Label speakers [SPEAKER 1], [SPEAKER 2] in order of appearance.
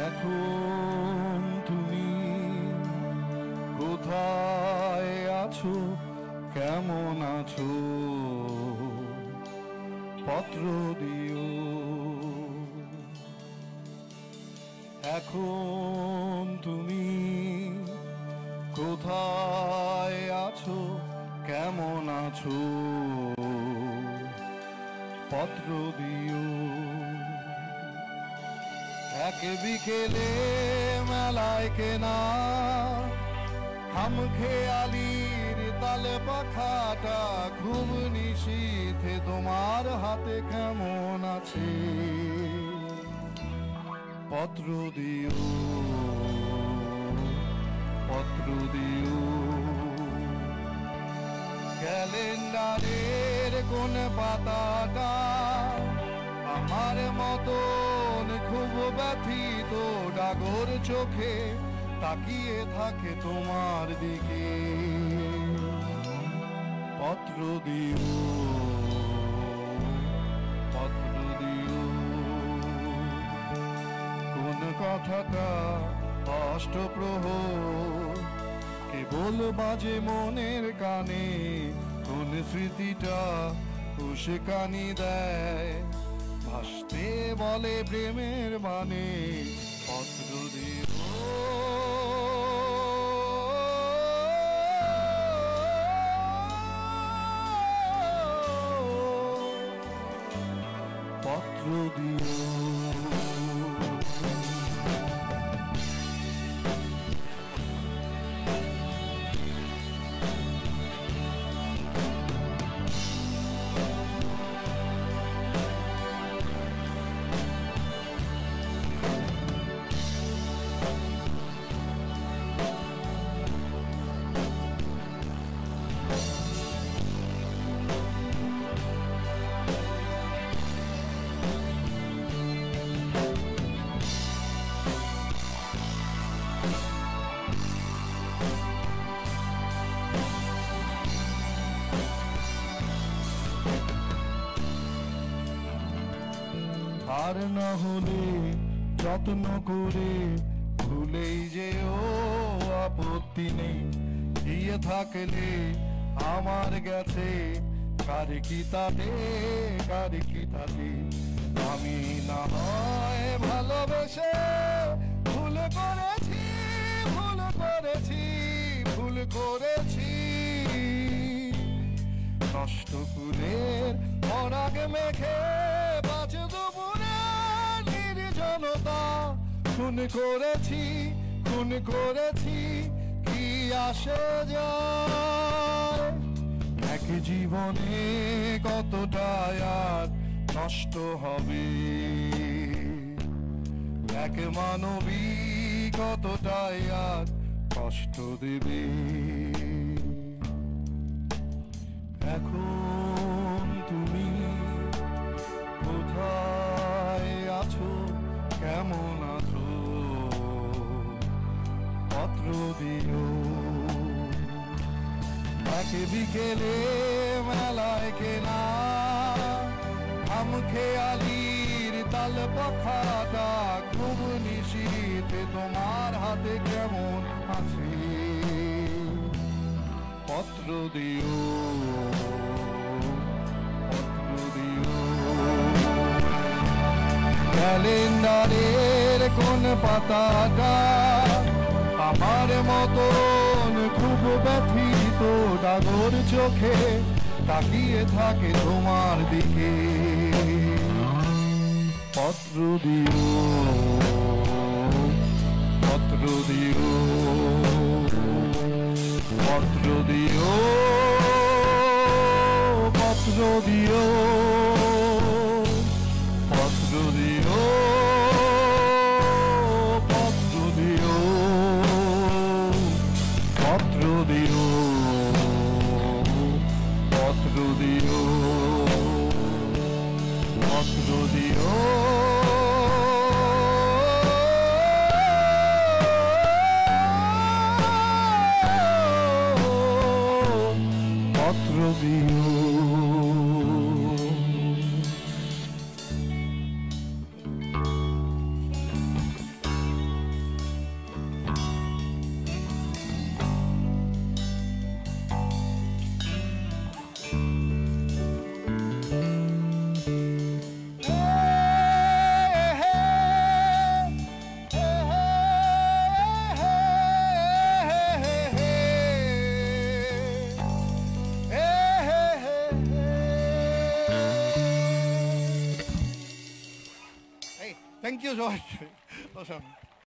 [SPEAKER 1] এখন তুমি কোথায় আছো, কেমন আছো, পত্র দিও। এখন তুমি কোথায় আছো, কেমন আছো, পত্র দিও। এক বিকেলে মেলায় কেনা খামখেয়ালির তাল পাখাটা খুব নিশীথে তোমার হাতে কেমন আছে, পত্র দিও, পত্র দিও। ক্যালেন্ডারের কোন পাতাটা আমার মতন খুব ব্যথিত ডাগর চোখে তাকিয়ে থাকে তোমার দিকে, পত্র দিও, পত্র দিও। কোন কথাটা অষ্টপ্রহর কেবল বাজে মনের কানে, কোন স্মৃতিটা উস্কানি দেয় ভাসতে বলে প্রেমের মানে, পত্র দিও, পত্র দিও। আর না হলে যত্ন করে ভুলেই যেও, আপত্তি নেই। গিয়ে থাকলে আমার গেছে কার কি তাতে, কার কি তাতে। আমি না হয় ভালোবেসে ভুল করেছি, ভুল করেছি, ভুল করেছি। নষ্ট ফুলের পরাগ মেখে দুপুরে নির্জনতা খুন করেছি, খুন করেছি, কি আসে যায়। এক জীবনে কতটা আর নষ্ট হবে, এক মানবী কতটাই আর কষ্ট দেবে। এখন তুমি কোথায় আছো, কেমন আছো, পত্র দিও। এক বিকেলে মেলায় কেনা খামখেয়ালির তাল পাখাটা খুব নিশীথে তোমার হাতে কেমন আছে, পত্র দিও, পত্র দিও। ক্যালেন্ডারের কোন পাতাটা আমার মতন খুব ব্যথিত ডাগর চোখে তাকিয়ে থাকে তোমার দিকে, পত্র দিও, পত্র দিও, পত্র দিও, পত্র দিও, পত্র দিও, পত্র দিও, পত্র দিও, পত্র দিও, পত্র দিও। পত্র দিও।
[SPEAKER 2] থ্যাংক ইউ সবাইকে অসাম